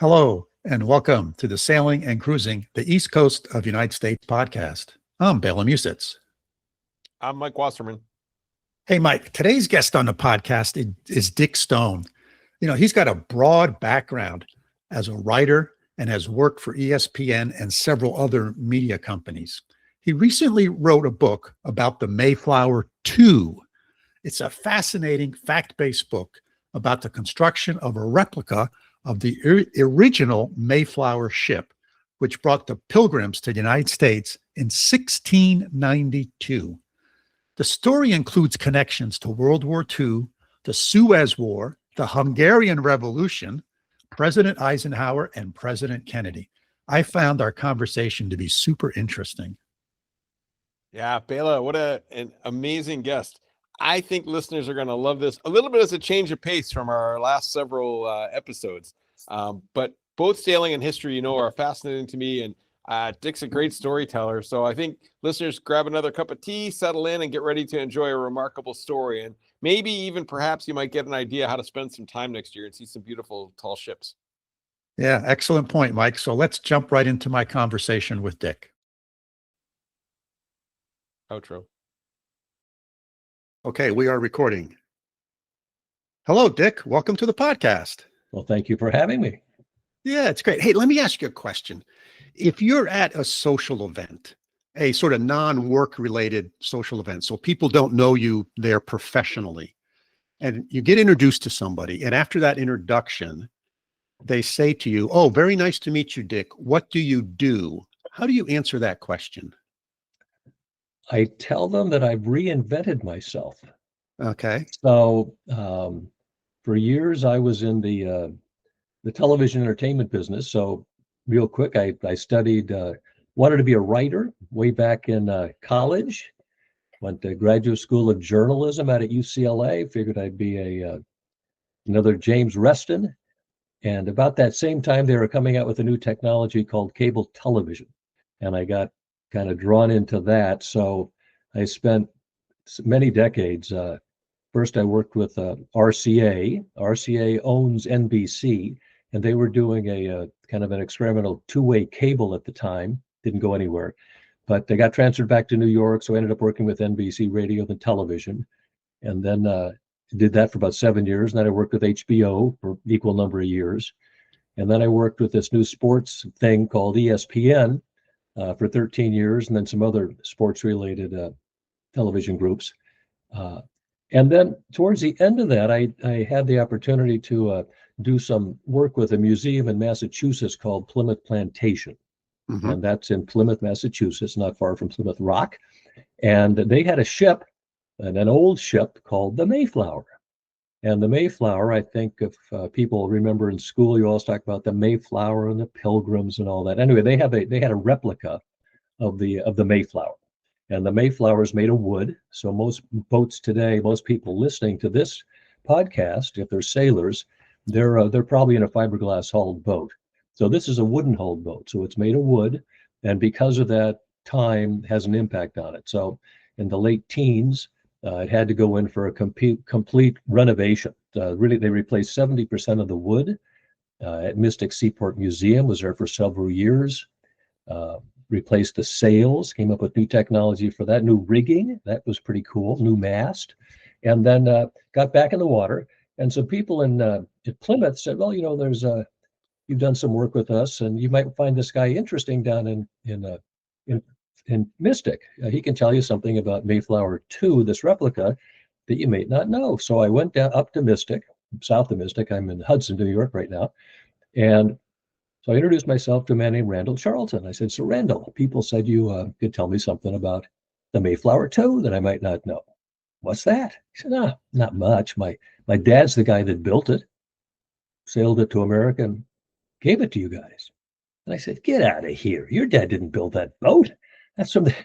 Hello, and welcome to the Sailing and Cruising the East Coast of United States podcast. I'm Bela Musits. I'm Mike Wasserman. Hey, Mike, today's guest on the podcast is Dick Stone. He's got a broad background as a writer and has worked for ESPN and several other media companies. He recently wrote a book about the Mayflower II. It's a fascinating fact-based book about the construction of a replica of the original Mayflower ship, which brought the Pilgrims to the United States in 1692. The story includes connections to World War II, the Suez War, the Hungarian Revolution, President Eisenhower, and President Kennedy. I found our conversation to be super interesting. Yeah, Bela, what an amazing guest. I think listeners are going to love this a little bit as a change of pace from our last several episodes. But both sailing and history, are fascinating to me. And Dick's a great storyteller. So I think listeners grab another cup of tea, settle in, and get ready to enjoy a remarkable story. And maybe even perhaps you might get an idea how to spend some time next year and see some beautiful tall ships. Yeah, excellent point, Mike. So let's jump right into my conversation with Dick. Outro. Okay, we are recording. Hello, Dick. Welcome to the podcast. Well, thank you for having me. Yeah, it's great. Hey, let me ask you a question. If you're at a social event, a sort of non-work related social event, so people don't know you there professionally, and you get introduced to somebody, and after that introduction, they say to you, "Oh, very nice to meet you, Dick. What do you do?" How do you answer that question? I tell them that I've reinvented myself. Okay. So for years, I was in the television entertainment business. So real quick, I studied, wanted to be a writer way back in college, went to graduate school of journalism out at UCLA, figured I'd be another James Reston. And about that same time, they were coming out with a new technology called cable television. And I got kind of drawn into that. So I spent many decades. First, I worked with RCA. RCA owns NBC, and they were doing a kind of an experimental two-way cable at the time. Didn't go anywhere, but they got transferred back to New York. So I ended up working with NBC Radio and television, and then did that for about 7 years. And then I worked with HBO for an equal number of years. And then I worked with this new sports thing called ESPN for 13 years, and then some other sports-related television groups. And then towards the end of that, I had the opportunity to do some work with a museum in Massachusetts called Plymouth Plantation. Mm-hmm. And that's in Plymouth, Massachusetts, not far from Plymouth Rock. And they had a ship, an old ship called the Mayflower. And the Mayflower, I think if people remember in school, you always talk about the Mayflower and the Pilgrims and all that. Anyway, they had a replica of the Mayflower. And the Mayflower is made of wood. So most boats today, most people listening to this podcast, if they're sailors, they're probably in a fiberglass hulled boat. So this is a wooden hulled boat. So it's made of wood. And because of that, time has an impact on it. So in the late teens, it had to go in for a complete renovation. Really, they replaced 70% of the wood. At Mystic Seaport Museum, was there for several years. Replaced the sails, came up with new technology for that, new rigging. That was pretty cool, new mast. And then got back in the water. And so people at Plymouth said, well, you've done some work with us, and you might find this guy interesting down in Mystic. He can tell you something about Mayflower II, this replica, that you may not know. So I went down up to Mystic, south of Mystic. I'm in Hudson, New York right now. And so I introduced myself to a man named Warwick Charlton. I said, so Randall, people said you could tell me something about the Mayflower II that I might not know. What's that? He said, no, not much. My dad's the guy that built it, sailed it to America, and gave it to you guys. And I said, get out of here. Your dad didn't build that boat. That's from the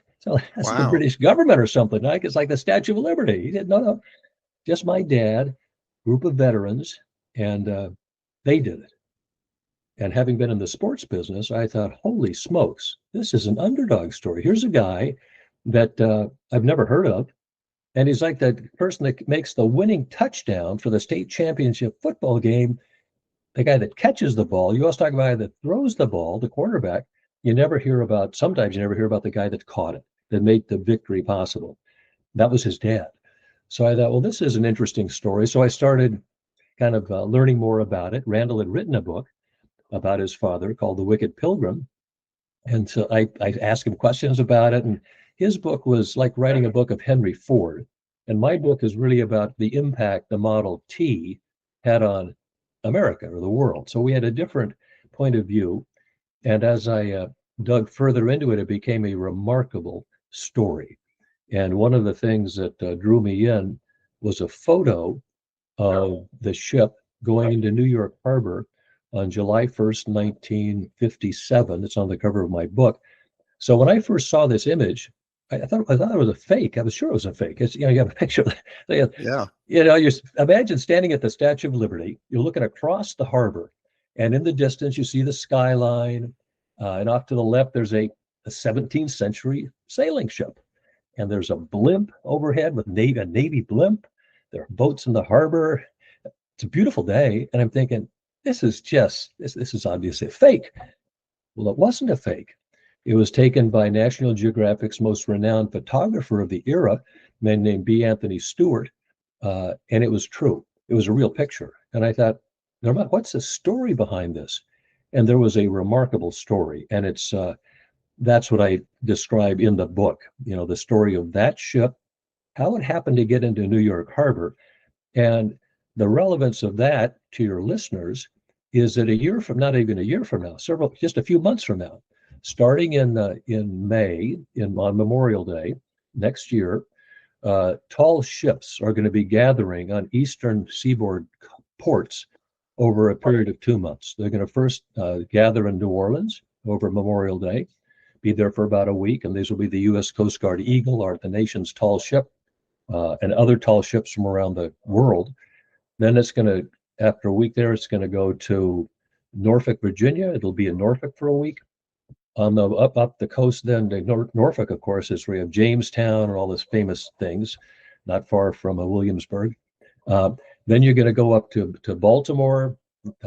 British government or something. Like it's like the Statue of Liberty. He said, no, just my dad, group of veterans, and they did it. And having been in the sports business, I thought, holy smokes, this is an underdog story. Here's a guy that I've never heard of. And he's like the person that makes the winning touchdown for the state championship football game the guy that catches the ball. You also talk about the guy that throws the ball, the quarterback. Sometimes you never hear about the guy that caught it, that made the victory possible. That was his dad. So I thought, well, this is an interesting story. So I started kind of learning more about it. Randall had written a book about his father called The Wicked Pilgrim. And so I asked him questions about it. And his book was like writing a book of Henry Ford. And my book is really about the impact the Model T had on America or the world. So we had a different point of view. And as I dug further into it, it became a remarkable story. And one of the things that drew me in was a photo of the ship going into New York Harbor on July 1st, 1957. It's on the cover of my book. So when I first saw this image, I thought it was a fake. I was sure it was a fake. It's, you have a picture. Yeah. You imagine standing at the Statue of Liberty. You're looking across the harbor, and in the distance you see the skyline, and off to the left there's a 17th century sailing ship, and there's a blimp overhead with a Navy blimp. There are boats in the harbor. It's a beautiful day, and I'm thinking, this is obviously a fake. Well, it wasn't a fake. It was taken by National Geographic's most renowned photographer of the era, a man named B. Anthony Stewart, and it was true. It was a real picture. And I thought, what's the story behind this? And there was a remarkable story, and that's what I describe in the book. The story of that ship, how it happened to get into New York Harbor, and the relevance of that to your listeners is that not even a year from now, just a few months from now, starting in May, on Memorial Day next year, tall ships are going to be gathering on eastern seaboard ports over a period of 2 months. They're going to first gather in New Orleans over Memorial Day, be there for about a week, and these will be the U.S. Coast Guard Eagle, the nation's tall ship, and other tall ships from around the world. Then after a week there, it's going to go to Norfolk, Virginia. It'll be in Norfolk for a week. On the up the coast, then Norfolk, of course, is where you have Jamestown and all these famous things, not far from Williamsburg. Then you're going to go up to Baltimore,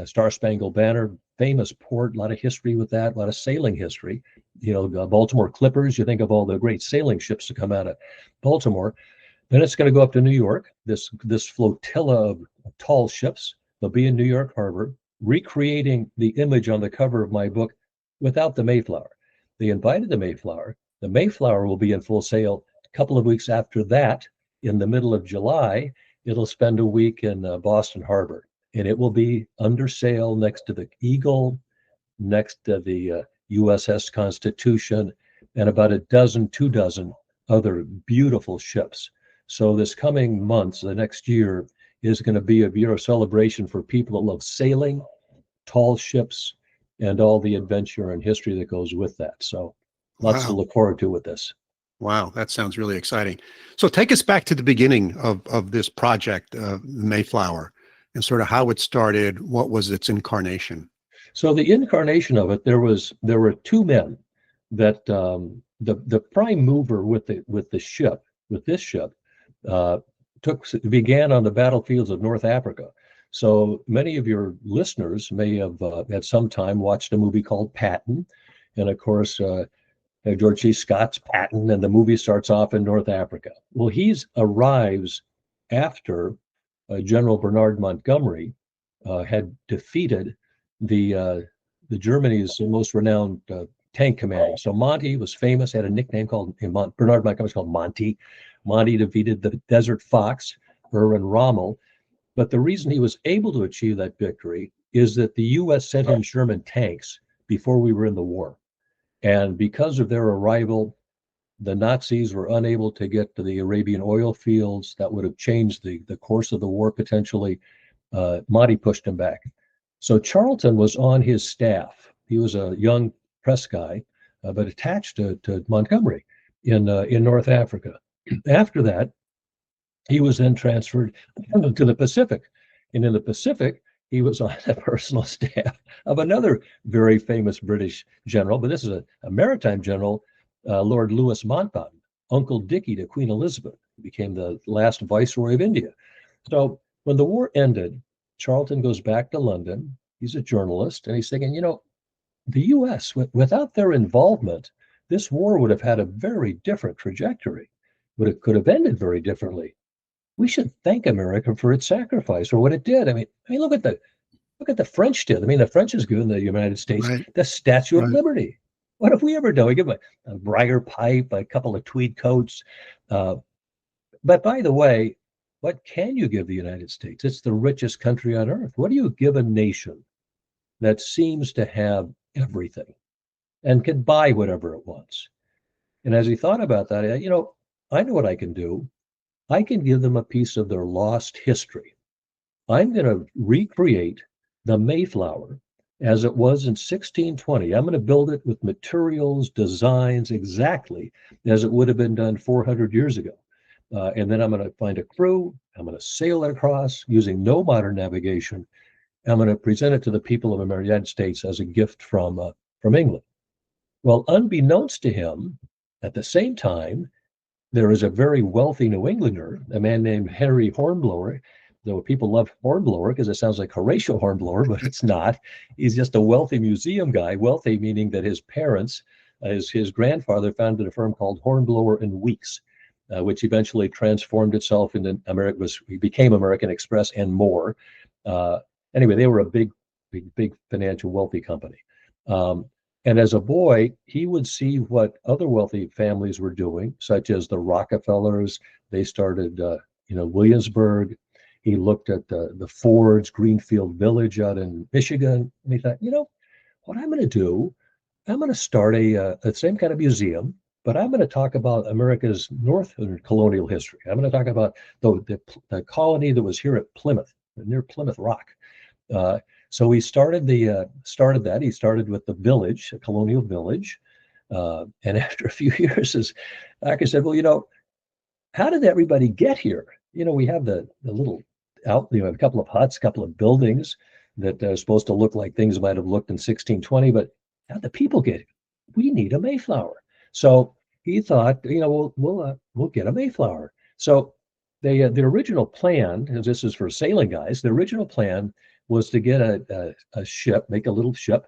Star Spangled Banner, famous port, a lot of history with that, a lot of sailing history. Baltimore Clippers, you think of all the great sailing ships that come out of Baltimore. Then it's going to go up to New York, this flotilla of tall ships. They'll be in New York Harbor, recreating the image on the cover of my book without the Mayflower. They invited the Mayflower. The Mayflower will be in full sail a couple of weeks after that. In the middle of July, it'll spend a week in Boston Harbor, and it will be under sail next to the Eagle, next to the USS Constitution, and about 2 dozen other beautiful ships. So this coming months, the next year, is going to be a year of celebration for people that love sailing, tall ships, and all the adventure and history that goes with that. So lots to look forward to with this. Wow, that sounds really exciting. So take us back to the beginning of this project, Mayflower, and sort of how it started. What was its incarnation? So the incarnation of it, there were 2 men that the prime mover with this ship began on the battlefields of North Africa. So many of your listeners may have at some time watched a movie called Patton, and of course George C. Scott's Patton, and the movie starts off in North Africa. Well, he arrives after General Bernard Montgomery had defeated the Germany's most renowned tank commander. So Monty was famous, had a nickname called Bernard Montgomery was called Monty. Monty defeated the Desert Fox, Erwin Rommel. But the reason he was able to achieve that victory is that the U.S. sent him Sherman tanks before we were in the war. And because of their arrival, the Nazis were unable to get to the Arabian oil fields. That would have changed the course of the war potentially. Monty pushed him back. So Charlton was on his staff. He was a young press guy, but attached to Montgomery in North Africa. After that, he was then transferred to the Pacific. And in the Pacific, he was on the personal staff of another very famous British general, but this is a maritime general, Lord Louis Mountbatten, Uncle Dickie to Queen Elizabeth, who became the last viceroy of India. So when the war ended, Charlton goes back to London. He's a journalist, and he's thinking, the U.S., without their involvement, this war would have had a very different trajectory. Could have ended very differently. We should thank America for its sacrifice, or what it did. I mean, look at the French did. I mean, the French has given the United States Right. the Statue of Right. Liberty. What have we ever done? We give them a briar pipe, a couple of tweed coats. But by the way, what can you give the United States? It's the richest country on earth. What do you give a nation that seems to have everything and can buy whatever it wants? And as he thought about that, I know what I can do. I can give them a piece of their lost history. I'm going to recreate the Mayflower as it was in 1620. I'm going to build it with materials, designs exactly as it would have been done 400 years ago. And then I'm going to find a crew. I'm going to sail it across using no modern navigation. I'm going to present it to the people of the United States as a gift from England. Well, unbeknownst to him, at the same time, there is a very wealthy New Englander, a man named Henry Hornblower. Though people love Hornblower because it sounds like Horatio Hornblower, but it's not. He's just a wealthy museum guy. Wealthy meaning that his parents, his grandfather, founded a firm called Hornblower and Weeks, which eventually transformed itself into became American Express and more. Anyway, they were a big financial wealthy company. And as a boy, he would see what other wealthy families were doing, such as the Rockefellers. They started, Williamsburg. He looked at the Fords, Greenfield Village out in Michigan, and he thought, what I'm going to do, I'm going to start the same kind of museum, but I'm going to talk about America's northern colonial history. I'm going to talk about the colony that was here at Plymouth, near Plymouth Rock. So he started that. He started with the village, a colonial village. And after a few years, his actor said, well, how did everybody get here? We have the little out, a couple of huts, a couple of buildings that are supposed to look like things might have looked in 1620, but how'd the people get here? We need a Mayflower. So he thought, we'll get a Mayflower. So the original plan, and this is for sailing guys, the original plan was to get a ship, make a little ship,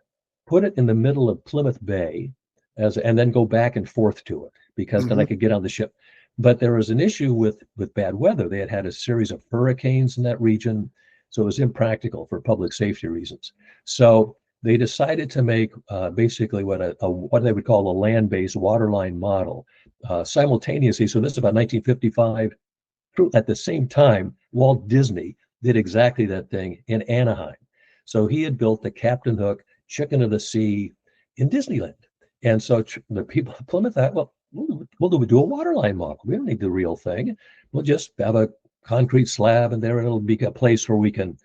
put it in the middle of Plymouth Bay, and then go back and forth to it, because then I could get on the ship. But there was an issue with bad weather. They had a series of hurricanes in that region, so it was impractical for public safety reasons. So they decided to make basically what they would call a land-based waterline model simultaneously. So this is about 1955. At the same time, Walt Disney did exactly that thing in Anaheim. So he had built the Captain Hook Chicken of the Sea in Disneyland. And so the people of Plymouth thought, well, we'll do a waterline model. We don't need the real thing. We'll just have a concrete slab and there it'll be a place where we can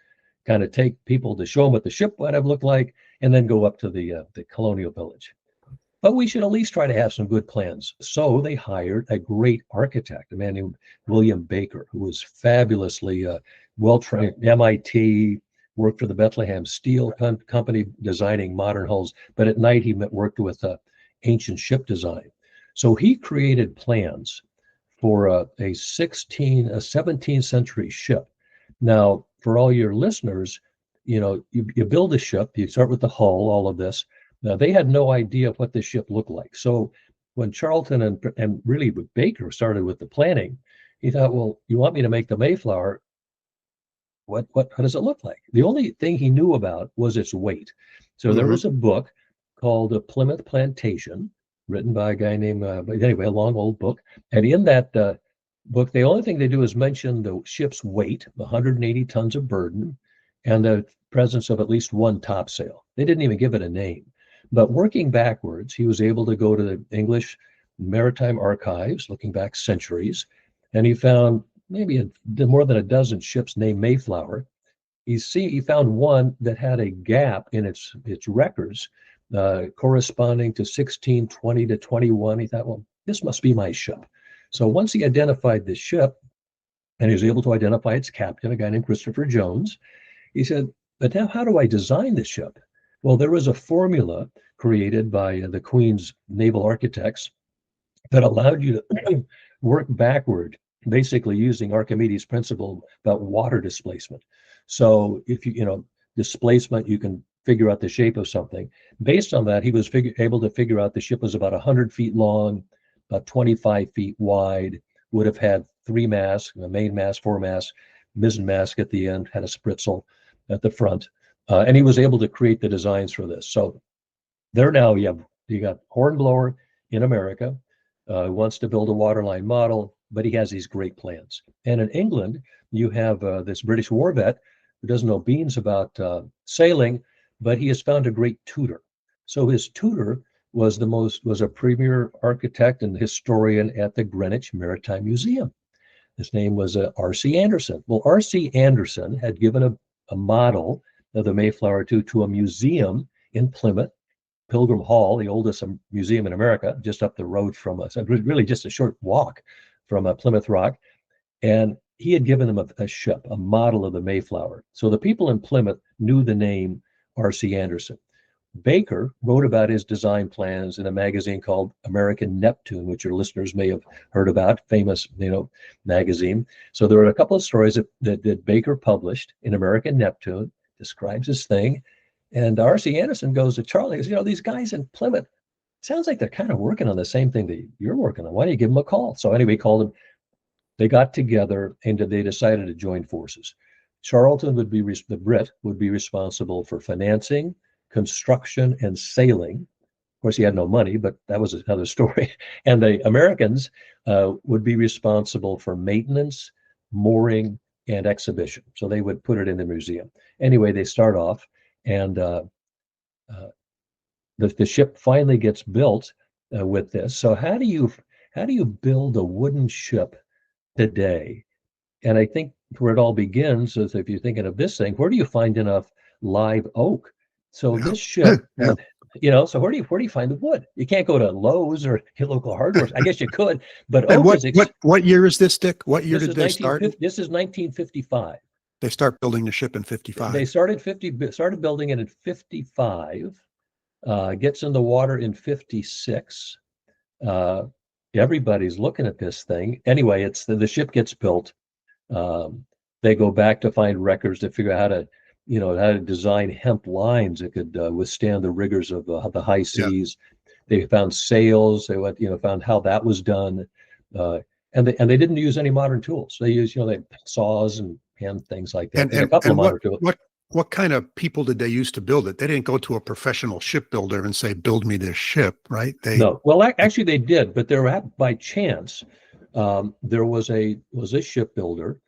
kind of take people to show them what the ship might have looked like and then go up to the colonial village. But we should at least try to have some good plans. So they hired a great architect, a man named William Baker, who was fabulously well-trained, MIT, worked for the Bethlehem Steel Company designing modern hulls, but at night he worked with ancient ship design. So he created plans for a 17th century ship. Now, for all your listeners, you build a ship, you start with the hull, all of this. Now, they had no idea what the ship looked like. So when Charlton and really with Baker started with the planning, he thought, well, you want me to make the Mayflower? What does it look like? The only thing he knew about was its weight. So there was a book called The Plymouth Plantation, written by a guy named, anyway, a long old book. And in that book, the only thing they do is mention the ship's weight, 180 tons of burden, and the presence of at least one topsail. They didn't even give it a name. But working backwards, he was able to go to the English Maritime Archives, looking back centuries, and he found maybe more than a dozen ships named Mayflower. He found one that had a gap in its records corresponding to 1620 to 21. He thought, well, this must be my ship. So once he identified this ship, and he was able to identify its captain, a guy named Christopher Jones, he said, but now how do I design the ship? Well, there was a formula created by the Queen's naval architects that allowed you to work backward, basically using Archimedes' principle about water displacement. So if displacement, you can figure out the shape of something. Based on that, he was able to figure out the ship was about 100 feet long, about 25 feet wide, would have had 3 masts, a main mast, 4 masts, mizzen mast at the end, had a spritsail at the front. And he was able to create the designs for this. So there now you got Hornblower in America, wants to build a waterline model, but he has these great plans. And in England, you have this British war vet who doesn't know beans about sailing, but he has found a great tutor. So his tutor was a premier architect and historian at the Greenwich Maritime Museum. His name was R.C. Anderson. Well, R.C. Anderson had given a model of the Mayflower II to a museum in Plymouth, Pilgrim Hall, the oldest museum in America, just up the road from us, really just a short walk from Plymouth Rock. And he had given them a ship, a model of the Mayflower. So the people in Plymouth knew the name R.C. Anderson. Baker wrote about his design plans in a magazine called American Neptune, which your listeners may have heard about, famous, magazine. So there were a couple of stories that Baker published in American Neptune, describes his thing. And R.C. Anderson goes to Charlie and says, these guys in Plymouth, sounds like they're kind of working on the same thing that you're working on. Why don't you give them a call? So anyway, he called them. They got together and they decided to join forces. Charlton the Brit would be responsible for financing, construction, and sailing. Of course, he had no money, but that was another story. And the Americans would be responsible for maintenance, mooring, and exhibition. So they would put it in the museum. Anyway, they start off, and the ship finally gets built with this. So how do you build a wooden ship today? And I think where it all begins is, if you're thinking of this thing, where do you find enough live oak? So this ship, so where do you find the wood? You can't go to Lowe's or your local hardware. I guess you could, but And oak what year is this, Dick? What year did they start? This is 1955. They start building the ship in 55. They started building it in 55. Gets in the water in 56. Everybody's looking at this thing. Anyway, the ship gets built. They go back to find records to figure out how to design hemp lines that could withstand the rigors of the high seas. Yeah. They found sails. They found how that was done, and they didn't use any modern tools. They used saws and things like that. And a couple of modern tools. What kind of people did they use to build it? They didn't go to a professional shipbuilder and say, "Build me this ship," right? No. Well, actually, they did, but by chance, there was a shipbuilder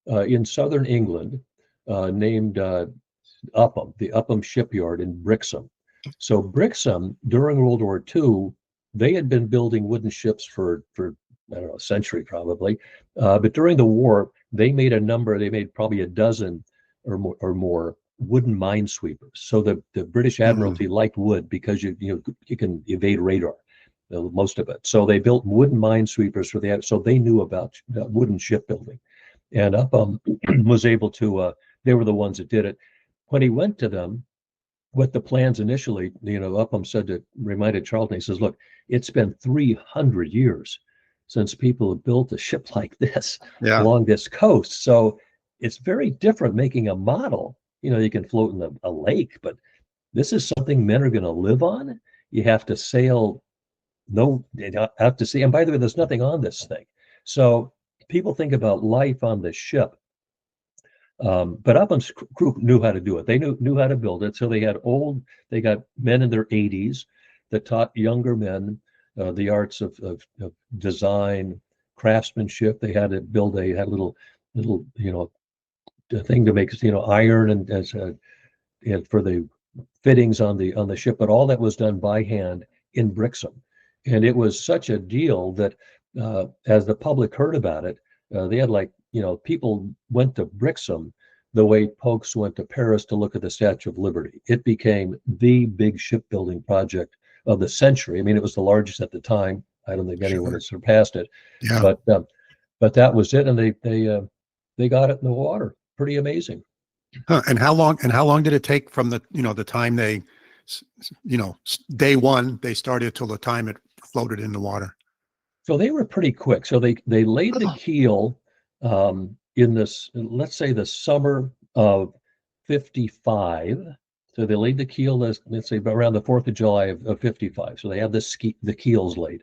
in southern England named Upham, the Upham shipyard in Brixham. So Brixham, during World War II, they had been building wooden ships for I don't know, a century probably. But during the war, they made probably a dozen or more wooden minesweepers. So the British Admiralty liked wood because you can evade radar, most of it. So they built wooden minesweepers so they knew about wooden shipbuilding. And Upham was able to, they were the ones that did it. When he went to them with the plans initially, Upham reminded Charlton, he says, look, it's been 300 years since people have built a ship like this along this coast. So it's very different making a model. You can float in a lake, but this is something men are going to live on. You have to sail, out to sea. And by the way, there's nothing on this thing. So people think about life on the ship. But Upham's crew knew how to do it. They knew how to build it. So they got men in their 80s that taught younger men the arts of design, craftsmanship. They had to build a little thing to make iron and for the fittings on the ship. But all that was done by hand in Brixham, and it was such a deal that as the public heard about it, they had people went to Brixham the way Pokes went to Paris to look at the Statue of Liberty. It became the big shipbuilding project of the century. I mean, it was the largest at the time. I don't think anyone had surpassed it. Yeah. But that was it, and they got it in the water. Pretty amazing. And how long did it take from the time they, day one they started till the time it floated in the water? So they were pretty quick. So they laid the keel in this, let's say, the summer of 1955. So they laid the keel, let's say around the 4th of July of 55. So they have the keels laid.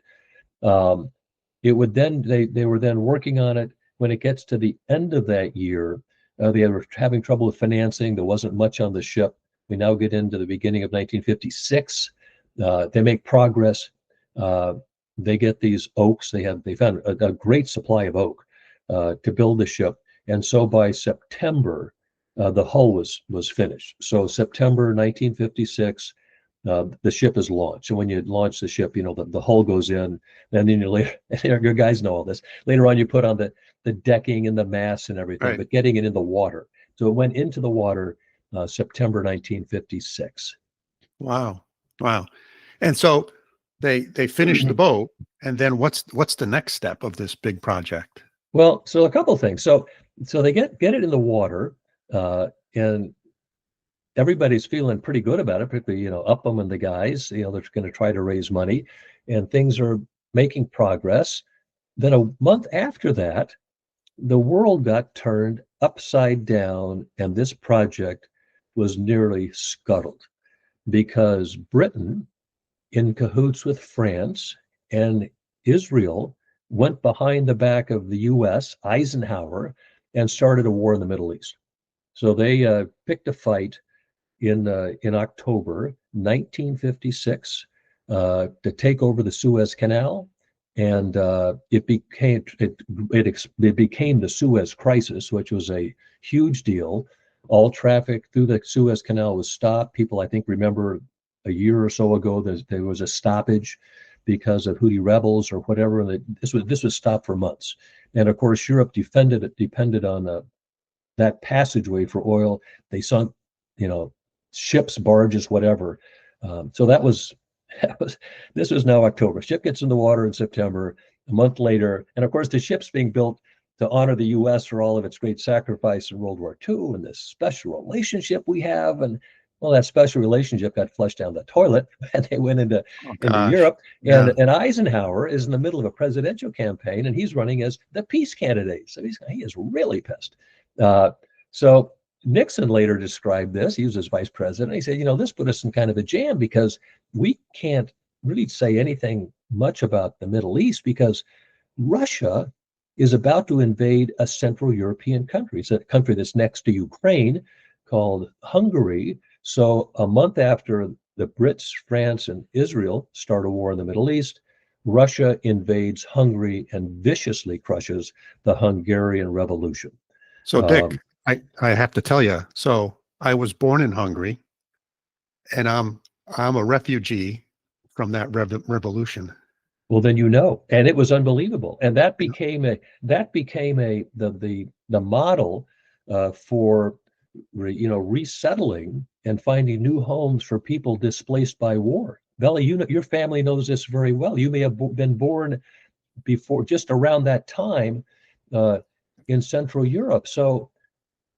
It would then, they were then working on it. When it gets to the end of that year, they were having trouble with financing. There wasn't much on the ship. We now get into the beginning of 1956. They make progress. They get these oaks. They found a great supply of oak to build the ship. And so by September, the hull was finished. So September 1956, the ship is launched. And when you launch the ship, the hull goes in, and then later, your guys know all this. Later on, you put on the decking and the masts and everything, Right. but getting it in the water. So it went into the water September 1956. Wow. And so they finished the boat, and then what's the next step of this big project? Well, so a couple of things. So they get it in the water, and everybody's feeling pretty good about it, particularly, Upham and the guys, they're going to try to raise money, and things are making progress. Then a month after that, the world got turned upside down, and this project was nearly scuttled because Britain, in cahoots with France and Israel, went behind the back of the US, Eisenhower, and started a war in the Middle East. So they picked a fight in October 1956 to take over the Suez Canal, and it became the Suez Crisis, which was a huge deal. All traffic through the Suez Canal was stopped. People, I think, remember a year or so ago there was a stoppage because of Houthi rebels or whatever. And this was stopped for months. And of course, Europe depended on that passageway for oil. They sunk, ships, barges, whatever. So this was now October. Ship gets in the water in September. A month later, and of course, the ship's being built to honor the U.S. for all of its great sacrifice in World War II and this special relationship we have. And well, that special relationship got flushed down the toilet, and they went into Europe. Yeah. And Eisenhower is in the middle of a presidential campaign, and he's running as the peace candidate. So he is really pissed. So Nixon later described this. He was his vice president. He said, this put us in kind of a jam because we can't really say anything much about the Middle East because Russia is about to invade a Central European country. It's a country that's next to Ukraine called Hungary. So a month after the Brits, France, and Israel start a war in the Middle East, Russia invades Hungary and viciously crushes the Hungarian Revolution. So Dick, I have to tell you, so I was born in Hungary, and I'm a refugee from that revolution. Well, then and it was unbelievable, and that became the model for resettling and finding new homes for people displaced by war. Bela, your family knows this very well. You may have been born before, just around that time, in Central Europe. So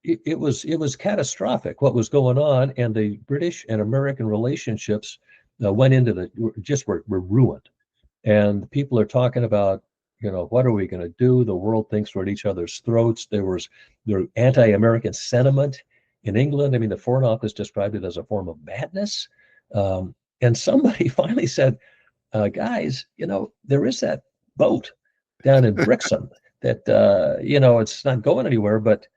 it was catastrophic what was going on, and the British and American relationships went into were ruined. And people are talking about, what are we going to do? The world thinks we're at each other's throats. There anti-American sentiment in England. I mean, the Foreign Office described it as a form of madness. And somebody finally said, guys, there is that boat down in Brixham that, it's not going anywhere, but,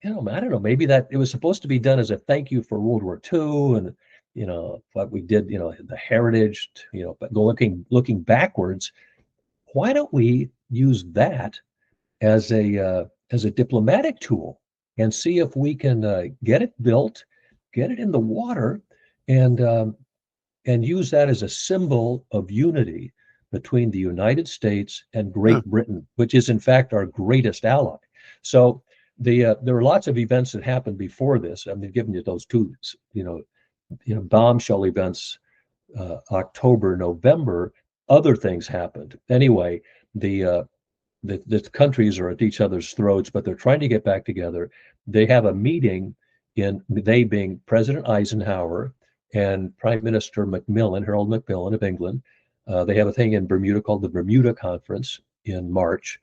I don't know, maybe that it was supposed to be done as a thank you for World War II and, what we did, the heritage, but looking backwards, why don't we use that as a diplomatic tool and see if we can get it built, get it in the water, and use that as a symbol of unity between the United States and Great Britain, which is in fact our greatest ally. So there were lots of events that happened before this. I'm giving you those two, bombshell events, October, November. Other things happened. Anyway, the countries are at each other's throats, but they're trying to get back together. They have a meeting, they being President Eisenhower and Prime Minister Harold Macmillan of England. They have a thing in Bermuda called the Bermuda Conference in March.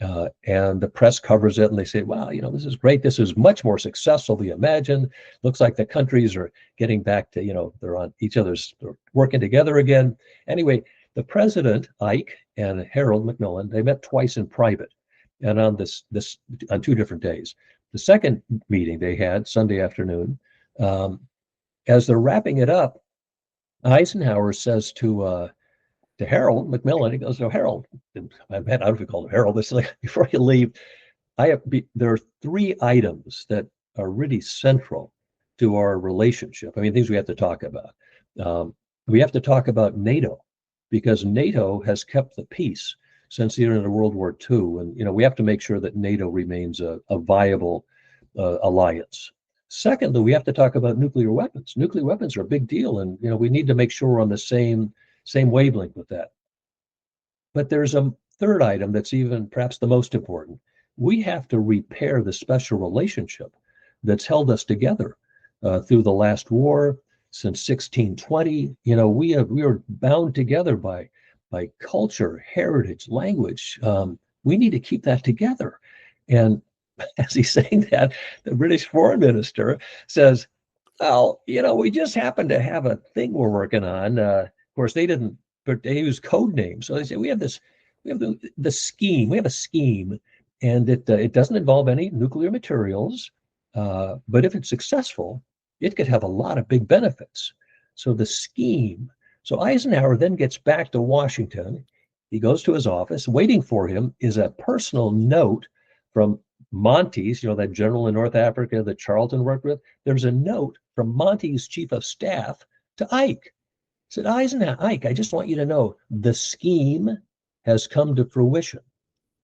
And the press covers it and they say, wow, this is great. This is much more successful than we imagined. Looks like the countries are getting back to, they're on each other's, they're working together again. Anyway, the president, Ike, and Harold Macmillan, they met twice in private and on on 2 different days. The second meeting they had Sunday afternoon, as they're wrapping it up, Eisenhower says to Harold Macmillan, he goes, "So Harold, I don't know if we call him Harold. This is like, before you leave, there are 3 items that are really central to our relationship. I mean, things we have to talk about. We have to talk about NATO, because NATO has kept the peace since the end of World War II, and we have to make sure that NATO remains a viable alliance. Secondly, we have to talk about nuclear weapons. Nuclear weapons are a big deal, and we need to make sure we're on the same wavelength with that. But there's a third item that's even perhaps the most important. We have to repair the special relationship that's held us together through the last war since 1620. We are bound together by culture, heritage, language. We need to keep that together." And as he's saying that, the British foreign minister says, "Well, we just happen to have a thing we're working on." Of course, they didn't, but they use code names. So they say, we have the scheme. We have a scheme, and it doesn't involve any nuclear materials. But if it's successful, it could have a lot of big benefits. So the scheme. So Eisenhower then gets back to Washington. He goes to his office. Waiting for him is a personal note from Monty's, that general in North Africa that Charlton worked with. There's a note from Monty's chief of staff to Ike. Said, "Eisenhower, Ike, I just want you to know the scheme has come to fruition.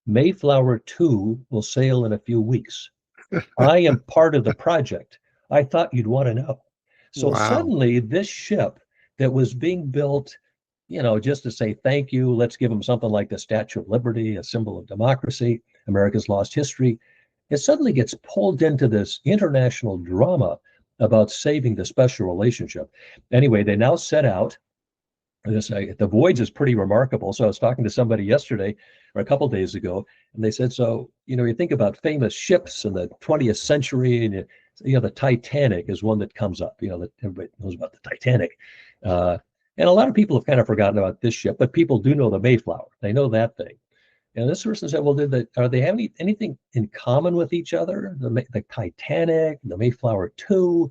Mayflower II will sail in a few weeks. I am part of the project. I thought you'd want to know." So Wow. Suddenly this ship that was being built, just to say thank you, let's give them something like the Statue of Liberty, a symbol of democracy, America's lost history, it suddenly gets pulled into this international drama about saving the special relationship. Anyway, they now set out. The voyage is pretty remarkable. So I was talking to somebody yesterday or a couple of days ago, and they said, so, you think about famous ships in the 20th century, and the Titanic is one that comes up, that everybody knows about the Titanic. And a lot of people have kind of forgotten about this ship, but people do know the Mayflower. They know that thing. And this person said, well, are they having anything in common with each other? The Titanic, the Mayflower II?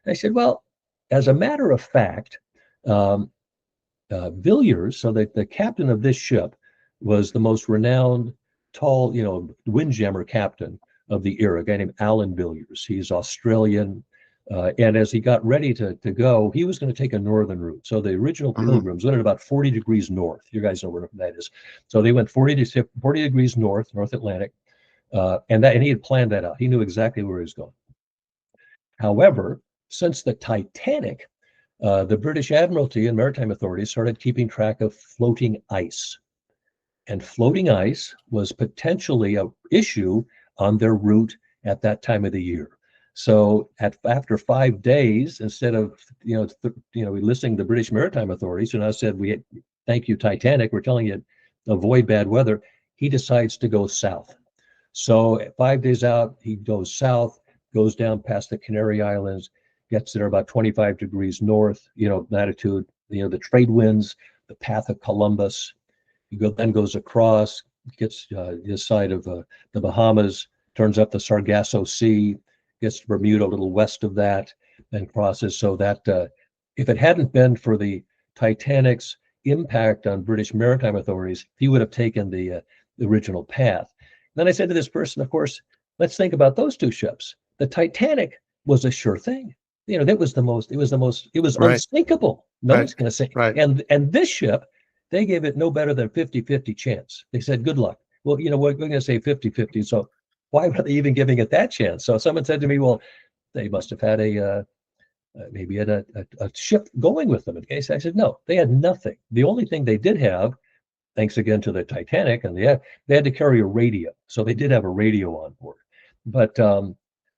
And I said, well, as a matter of fact, Villiers, so the captain of this ship, was the most renowned, tall, windjammer captain of the era, a guy named Alan Villiers. He's Australian. And as he got ready to go, he was going to take a northern route. So the original Pilgrims went at about 40 degrees north. You guys know where that is. So they went 40 degrees north, North Atlantic. And he had planned that out. He knew exactly where he was going. However, since the Titanic, the British Admiralty and maritime authorities started keeping track of floating ice. And floating ice was potentially an issue on their route at that time of the year. So after 5 days, instead of listening to the British maritime authorities, who now said, thank you, Titanic, we're telling you avoid bad weather, he decides to go south. So 5 days out, he goes south, goes down past the Canary Islands, gets there about 25 degrees north, latitude, the trade winds, the path of Columbus. Then goes across, gets this side of the Bahamas, turns up the Sargasso Sea, gets to Bermuda a little west of that, and crosses. So that if it hadn't been for the Titanic's impact on British maritime authorities, he would have taken the original path. Then I said to this person, of course, let's think about those 2 ships. The Titanic was a sure thing. It was Right. unsinkable. No one's going to sink. Right. And this ship, they gave it no better than 50-50 chance. They said, good luck. Well, we're going to say 50-50. So why were they even giving it that chance? So someone said to me, well, they must have had maybe had a ship going with them in case. I said, no, they had nothing. The only thing they did have, thanks again to the Titanic, and they had to carry a radio. So they did have a radio on board. But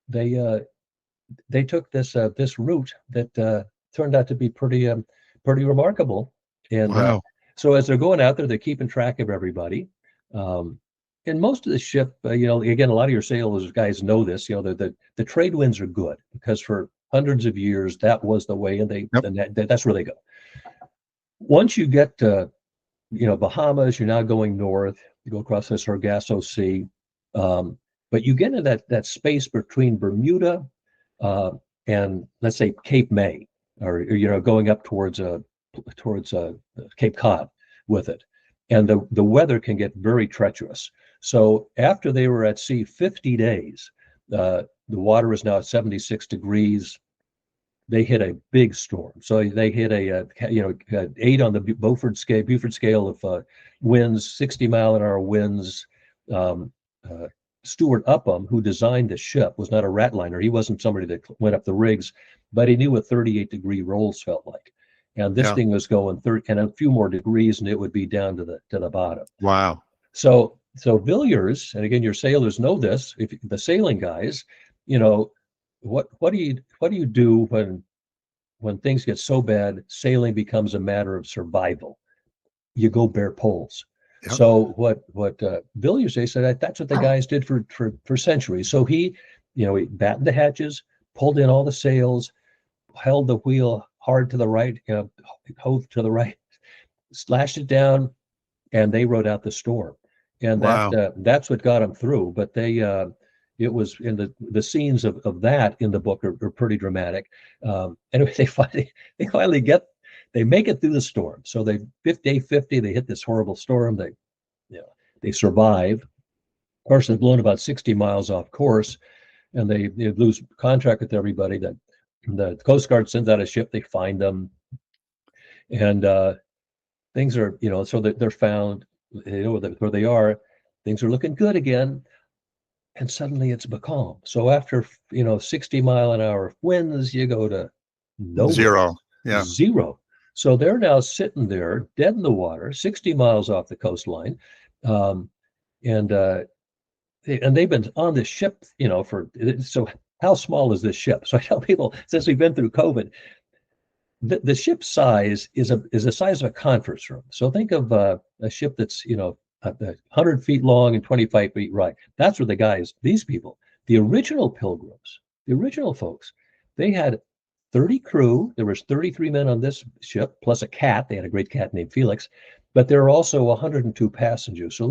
they took this route that turned out to be pretty remarkable. And Wow. so as they're going out there, they're keeping track of everybody. and most of the ship, again, a lot of your sailors guys know this. The trade winds are good because for hundreds of years that was the way, and that's where they go. Once you get to Bahamas, you're now going north. You go across the Sargasso Sea, but you get into that space between Bermuda and let's say Cape May, or going up towards Cape Cod with it, and the weather can get very treacherous. So after they were at sea 50 days, the water is now at 76 degrees. They hit a big storm. So they hit a 8 on the Buford scale of winds, 60-mile-an-hour winds. Stuart Upham, who designed the ship, was not a ratliner. He wasn't somebody that went up the rigs, but he knew what 38-degree rolls felt like. And this thing was going 30 and a few more degrees, and it would be down to the bottom. Wow. So Villiers, and again, your sailors know this. If the sailing guys, what do you do when things get so bad, sailing becomes a matter of survival? You go bare poles. Yep. So what Villiers, they said that's what the guys did for centuries. So he battened the hatches, pulled in all the sails, held the wheel hard to the right, hove to the right, slashed it down, and they rode out the storm. And that's what got them through. But it was in the scenes of that in the book are pretty dramatic. Anyway, they finally make it through the storm. So day 50, they hit this horrible storm. They survive. Of course, they're blown about 60 miles off course, and they lose contact with everybody. That the Coast Guard sends out a ship. They find them, and things are so that they're found. They know where they are. Things are looking good again. And suddenly it's becalmed. So after 60-mile-an-hour winds, you go to zero. Zero. So they're now sitting there dead in the water, 60 miles off the coastline, and they've been on this ship, so how small is this ship? So I tell people, since we've been through COVID, the ship size is the size of a conference room. So think of a ship that's 100 feet long and 25 feet wide. That's where these people, the original pilgrims, the original folks, they had 30 crew. There was 33 men on this ship, plus a cat. They had a great cat named Felix, but there are also 102 passengers. So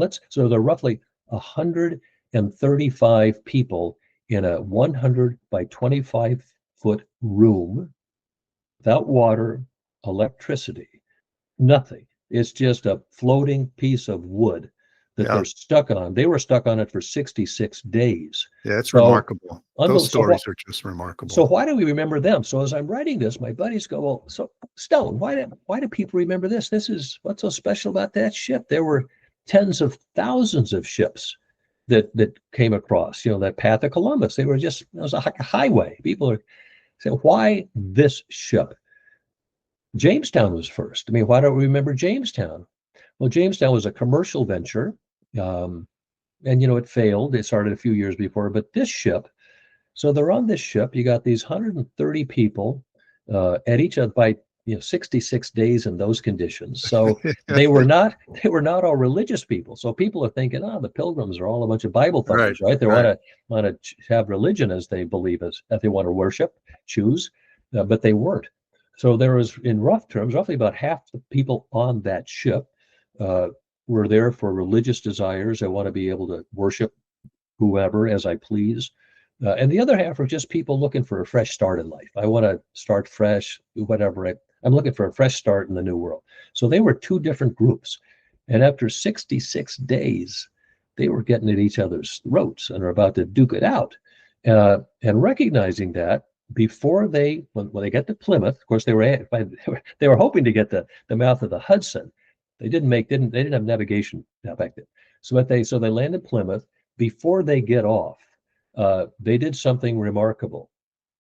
there are roughly 135 people in a 100 by 25 foot room without water, electricity, nothing. It's just a floating piece of wood that they're stuck on. They were stuck on it for 66 days. Yeah, it's remarkable. Those stories are just remarkable. So why do we remember them? So as I'm writing this, my buddies go, well, so Stone, why do people remember this? What's so special about that ship? There were tens of thousands of ships that came across, that path of Columbus. It was like a highway. People are saying, why this ship? Jamestown was first. I mean, why don't we remember Jamestown? Well, Jamestown was a commercial venture, and it failed. It started a few years before, but this ship. So they're on this ship. You got these 130 people at each other by 66 days in those conditions. So they were not all religious people. So people are thinking, the Pilgrims are all a bunch of Bible thumpers, right? They want to have religion as they believe, as they want to worship, choose, but they weren't. So there was, in rough terms, roughly about half the people on that ship were there for religious desires. I want to be able to worship whoever as I please. And the other half are just people looking for a fresh start in life. I want to start fresh, whatever. I'm looking for a fresh start in the new world. So they were two different groups. And after 66 days, they were getting at each other's throats and are about to duke it out. And recognizing that, before when they get to Plymouth, of course they were hoping to get the mouth of the Hudson. They didn't have navigation back then. So they land in Plymouth. Before they get off, they did something remarkable.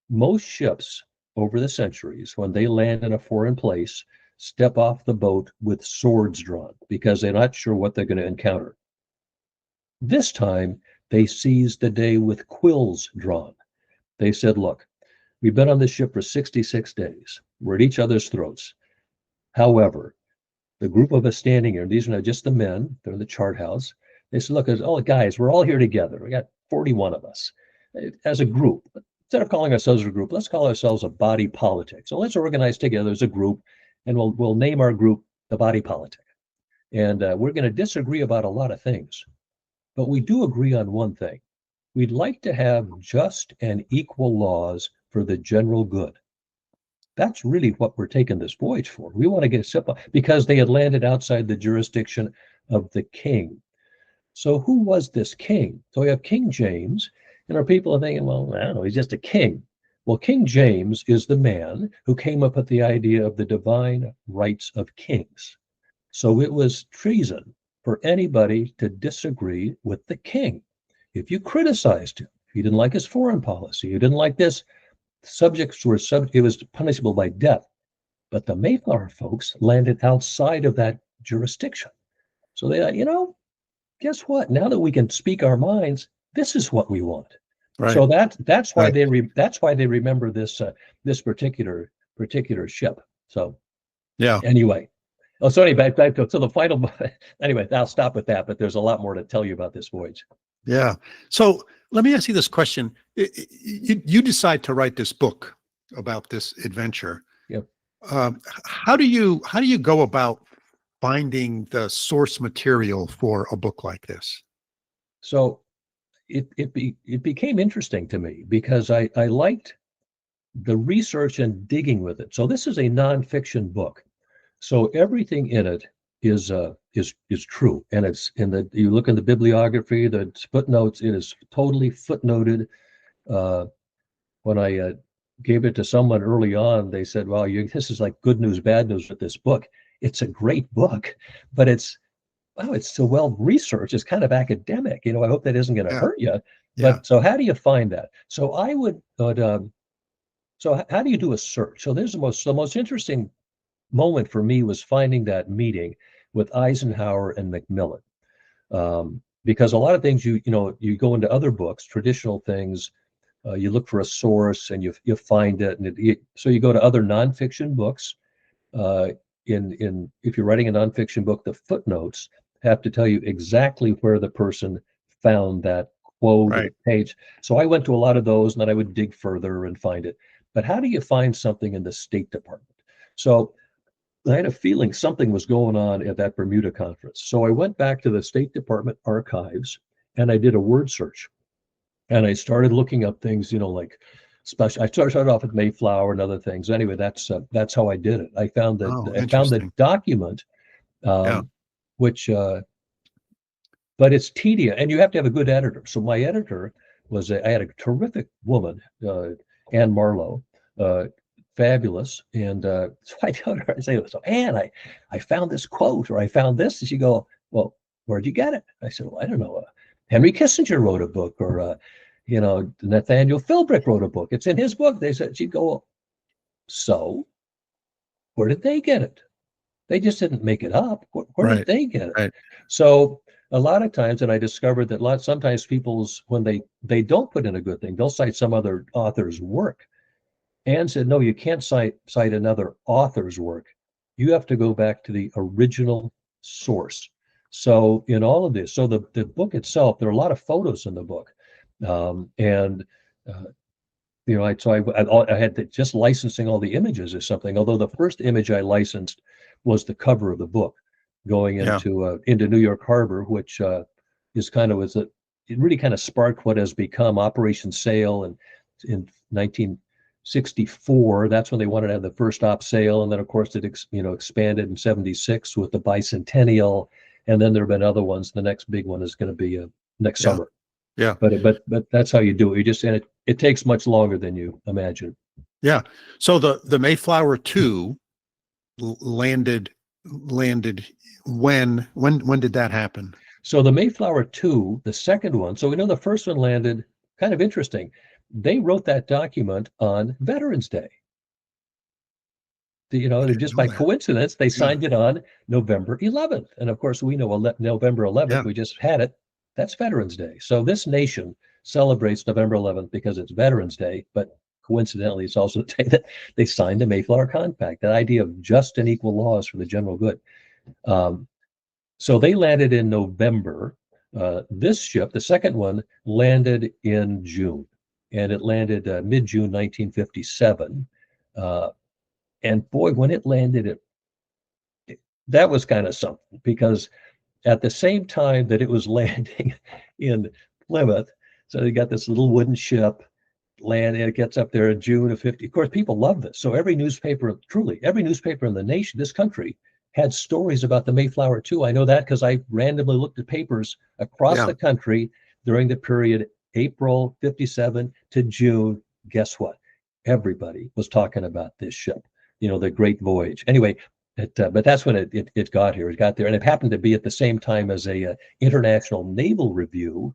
Most ships over the centuries, when they land in a foreign place, step off the boat with swords drawn because they're not sure what they're going to encounter. This time, they seized the day with quills drawn. They said, look, we've been on this ship for 66 days. We're at each other's throats. However, the group of us standing here, these are not just the men, they're in the chart house. They said, look, oh, guys, we're all here together. We got 41 of us as a group. Instead of calling ourselves a group, let's call ourselves a body politic. So let's organize together as a group, and we'll name our group the Body Politic. And we're going to disagree about a lot of things, but we do agree on one thing. We'd like to have just and equal laws for the general good. That's really what we're taking this voyage for. We want to get simple, because they had landed outside the jurisdiction of the king. So who was this king? So we have King James, and our people are thinking, well, I don't know, he's just a king. Well, King James is the man who came up with the idea of the divine rights of kings. So it was treason for anybody to disagree with the king. If you criticized him, if you didn't like his foreign policy, you didn't like this, subjects were it was punishable by death. But the Mayflower folks landed outside of that jurisdiction. So they thought, guess what? Now that we can speak our minds, this is what we want. Right. So that's why they remember this particular ship. So yeah. Anyway. Oh, so anyway, back to the final. Anyway, I'll stop with that. But there's a lot more to tell you about this voyage. Yeah. So let me ask you this question: you decide to write this book about this adventure. Yep. How do you go about finding the source material for a book like this? So it became interesting to me because I liked the research and digging with it. So this is a nonfiction book. So everything in it is true, and it's you look in the bibliography, the footnotes, it is totally footnoted. When I gave it to someone early on, they said, "Well, this is like good news, bad news with this book. It's a great book, but it's so well researched. It's kind of academic. I hope that isn't going to hurt you." But so how do you find that? So I would. So how do you do a search? So there's the most interesting moment for me was finding that meeting with Eisenhower and Macmillan, because a lot of things you go into other books, traditional things, you look for a source and you find it, and so you go to other nonfiction books. If you're writing a nonfiction book, the footnotes have to tell you exactly where the person found that quote or page. So I went to a lot of those, and then I would dig further and find it. But how do you find something in the State Department? So I had a feeling something was going on at that Bermuda conference. So I went back to the State Department archives and I did a word search. And I started looking up things, like special. I started off with Mayflower and other things. Anyway, that's how I did it. I found the document, which, but it's tedious, and you have to have a good editor. So my editor I had a terrific woman, Ann Marlowe, fabulous. And so I told her, I say, so Ann, I found this quote, or I found this. And she go, well, where'd you get it? I said, well, I don't know. Henry Kissinger wrote a book, or, Nathaniel Philbrick wrote a book. It's in his book. She'd go, so where did they get it? They just didn't make it up. Where did they get it? Right. So a lot of times, and I discovered that sometimes when they don't put in a good thing, they'll cite some other author's work. Anne said, no, you can't cite another author's work. You have to go back to the original source. So in all of this, so the book itself, there are a lot of photos in the book. I had to just licensing all the images or something, although the first image I licensed was the cover of the book going into New York Harbor, which is it really kind of sparked what has become Operation Sail. And in 1964, that's when they wanted to have the first op sail, and then of course it expanded in 76 with the bicentennial, and then there have been other ones. The next big one is going to be next summer. Yeah, but that's how you do it. You just, and it takes much longer than you imagine. Yeah. So the Mayflower II landed when did that happen? So the Mayflower II, the second one. So we know the first one landed, kind of interesting. They wrote that document on Veterans Day. Just by coincidence, they signed it on November 11th. And of course, we know November 11th, we just had it. That's Veterans Day. So this nation celebrates November 11th because it's Veterans Day, but coincidentally, it's also the day that they signed the Mayflower Compact, that idea of just and equal laws for the general good. So they landed in November. This ship, the second one, landed in June, and it landed mid-June 1957. And boy, when it landed, that was kind of something, because at the same time that it was landing in Plymouth, so you got this little wooden ship land, and it gets up there in June of 50. Of course, people love this. So every newspaper, truly, every newspaper in the nation, this country, had stories about the Mayflower II. I know that because I randomly looked at papers across the country during the period April 57 to June. Guess what? Everybody was talking about this ship, the Great Voyage. Anyway, but that's when it got here. It got there, and it happened to be at the same time as a international naval review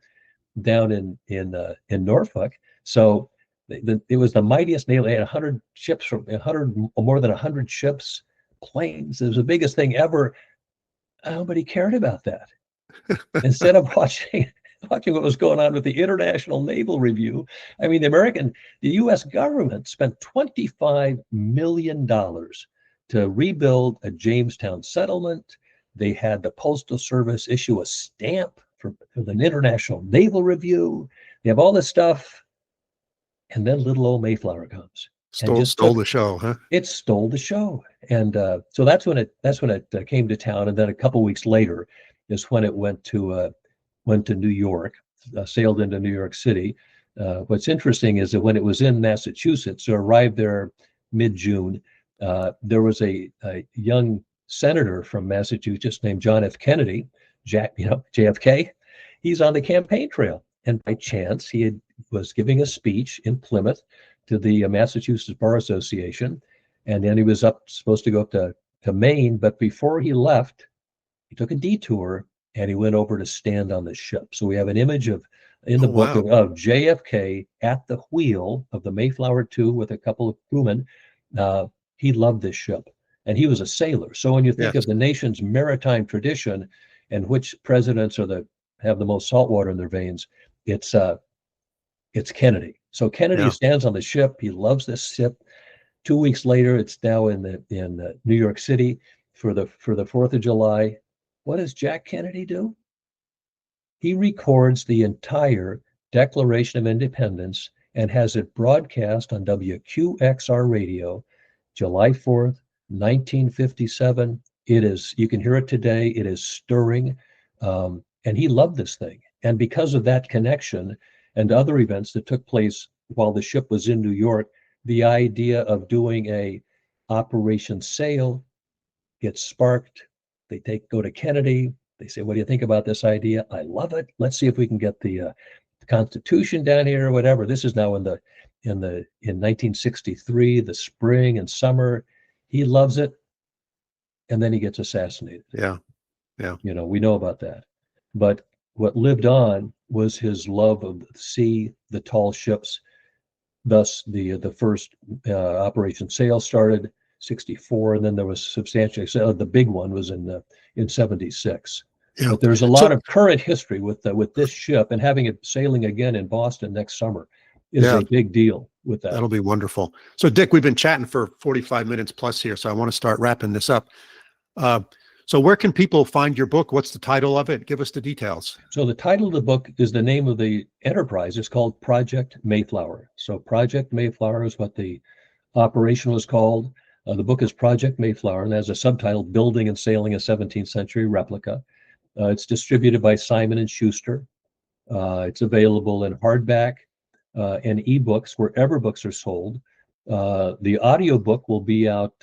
down in Norfolk. So it was the mightiest naval. They had 100 ships, from 100 or more than 100 ships, planes. It was the biggest thing ever. Nobody cared about that. Instead of watching what was going on with the International Naval Review, I mean, the U.S. government spent $25 million to rebuild a Jamestown settlement. They had the Postal Service issue a stamp for the International Naval Review. They have all this stuff, and then little old Mayflower comes. Stole the show, huh? It stole the show, and so that's when it came to town. And then a couple weeks later is when it went to New York, sailed into New York City. What's interesting is that when it was in Massachusetts, or arrived there mid-June, there was a young senator from Massachusetts named John F. Kennedy, JFK. He's on the campaign trail, and by chance he was giving a speech in Plymouth to the Massachusetts Bar Association, and then he was supposed to go up to Maine, but before he left, he took a detour and he went over to stand on the ship. So we have an image in the book of JFK at the wheel of the Mayflower II with a couple of crewmen. He loved this ship, and he was a sailor. So when you think of the nation's maritime tradition and which presidents have the most salt water in their veins, it's Kennedy. So Kennedy stands on the ship. He loves this ship. 2 weeks later, it's now in New York City for the 4th of July. What does Jack Kennedy do? He records the entire Declaration of Independence and has it broadcast on WQXR radio, July 4th, 1957. You can hear it today. It is stirring. And he loved this thing. And because of that connection and other events that took place while the ship was in New York, the idea of doing a Operation Sail gets sparked. They go to Kennedy. They say, "What do you think about this idea?" "I love it. Let's see if we can get the Constitution down here," or whatever. This is now in 1963, the spring and summer. He loves it, and then he gets assassinated. Yeah. We know about that. But what lived on was his love of the sea, the tall ships. Thus, the first Operation Sail started 64, and then there was substantial. The big one was in 76. Yeah. But there's a lot of current history with this ship, and having it sailing again in Boston next summer is a big deal with that. That'll be wonderful. So, Dick, we've been chatting for 45 minutes plus here, so I want to start wrapping this up. So where can people find your book? What's the title of it? Give us the details. So the title of the book is the name of the enterprise. It's called Project Mayflower. So Project Mayflower is what the operation was called. The book is Project Mayflower, and has a subtitle, Building and Sailing a 17th Century Replica. It's distributed by Simon & Schuster. It's available in hardback and ebooks wherever books are sold. The audiobook will be out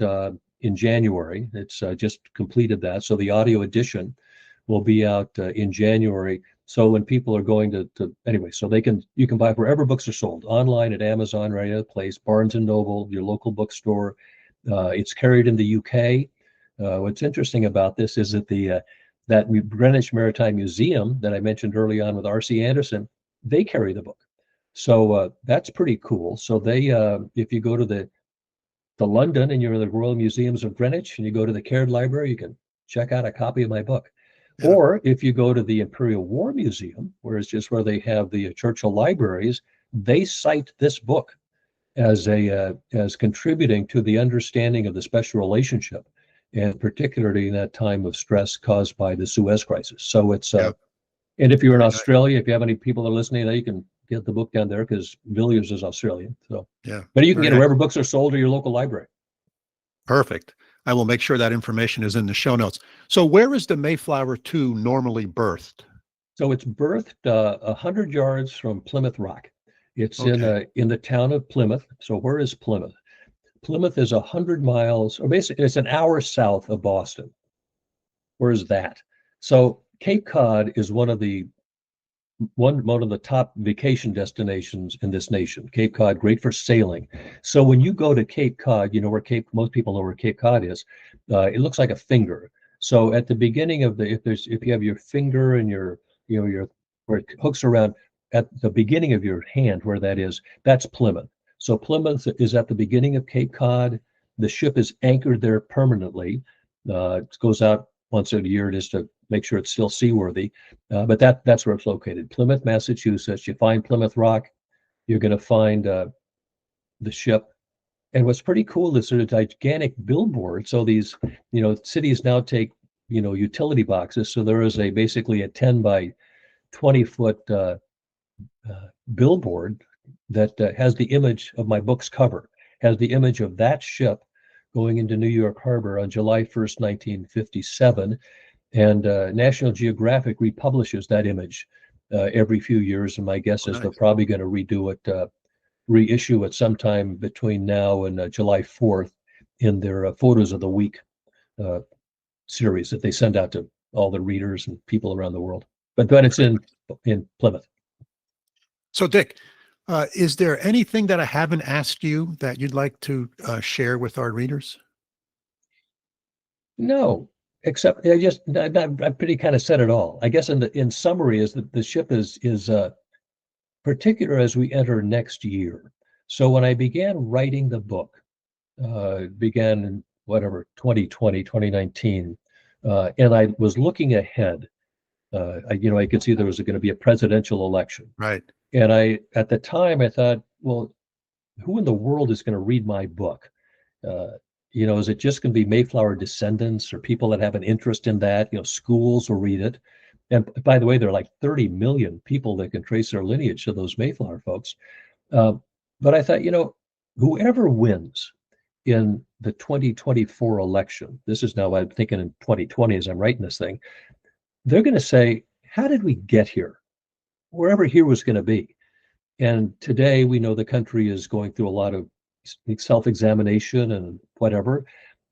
in January. It's just completed that. So the audio edition will be out in January. So when people are going to anyway, so you can buy wherever books are sold, online at Amazon, right at a place, Barnes and Noble, your local bookstore. It's carried in the UK. What's interesting about this is that that Greenwich Maritime Museum that I mentioned early on with R.C. Anderson, they carry the book. So that's pretty cool. So they, if you go to London and you're in the Royal Museums of Greenwich and you go to the Caird Library, you can check out a copy of my book. Yeah. Or if you go to the Imperial War Museum, where they have the Churchill libraries, they cite this book as contributing to the understanding of the special relationship, and particularly in that time of stress caused by the Suez Crisis. So it's And if you're in Very nice. Australia, if you have any people that are listening, you can get the book down there because Villiers is Australian. So, Yeah. but you can Very get it nice. wherever books are sold or your local library. Perfect. I will make sure that information is in the show notes. So where is the Mayflower II normally birthed? So it's birthed 100 yards from Plymouth Rock. It's Okay. in the town of Plymouth. So where is Plymouth? Plymouth is 100 miles, or basically it's an hour south of Boston. Where's that? So Cape Cod is one of the top vacation destinations in this nation. Cape Cod, great for sailing. So when you go to Cape Cod, you know where most people know where Cape Cod is. It looks like a finger. So at the beginning of if you have your finger and your where it hooks around at the beginning of your hand, where that is, that's Plymouth. So Plymouth is at the beginning of Cape Cod. The ship is anchored there permanently. It goes out once a year just to make sure it's still seaworthy. But that's where it's located. Plymouth, Massachusetts. You find Plymouth Rock, you're going to find the ship. And what's pretty cool is sort of gigantic billboard. So these, cities now take, utility boxes. So there is basically a 10 by 20 foot billboard that has the image of my book's cover, has the image of that ship going into New York Harbor on July 1st, 1957. And National Geographic republishes that image every few years. And my guess is they're probably going to reissue it sometime between now and July 4th in their Photos of the Week series that they send out to all the readers and people around the world. But it's in Plymouth. So Dick, is there anything that I haven't asked you that you'd like to share with our readers? No, except I pretty kind of said it all. I guess in summary is that the ship is particular as we enter next year. So when I began writing the book, began in 2020, 2019, and I was looking ahead. I could see there was going to be a presidential election. Right. And at the time, I thought, well, who in the world is going to read my book? Is it just going to be Mayflower descendants or people that have an interest in that? Schools will read it. And by the way, there are like 30 million people that can trace their lineage to those Mayflower folks. But I thought, whoever wins in the 2024 election, this is now I'm thinking in 2020 as I'm writing this thing, they're going to say, how did we get here? Wherever here was going to be. And today we know the country is going through a lot of self-examination and whatever.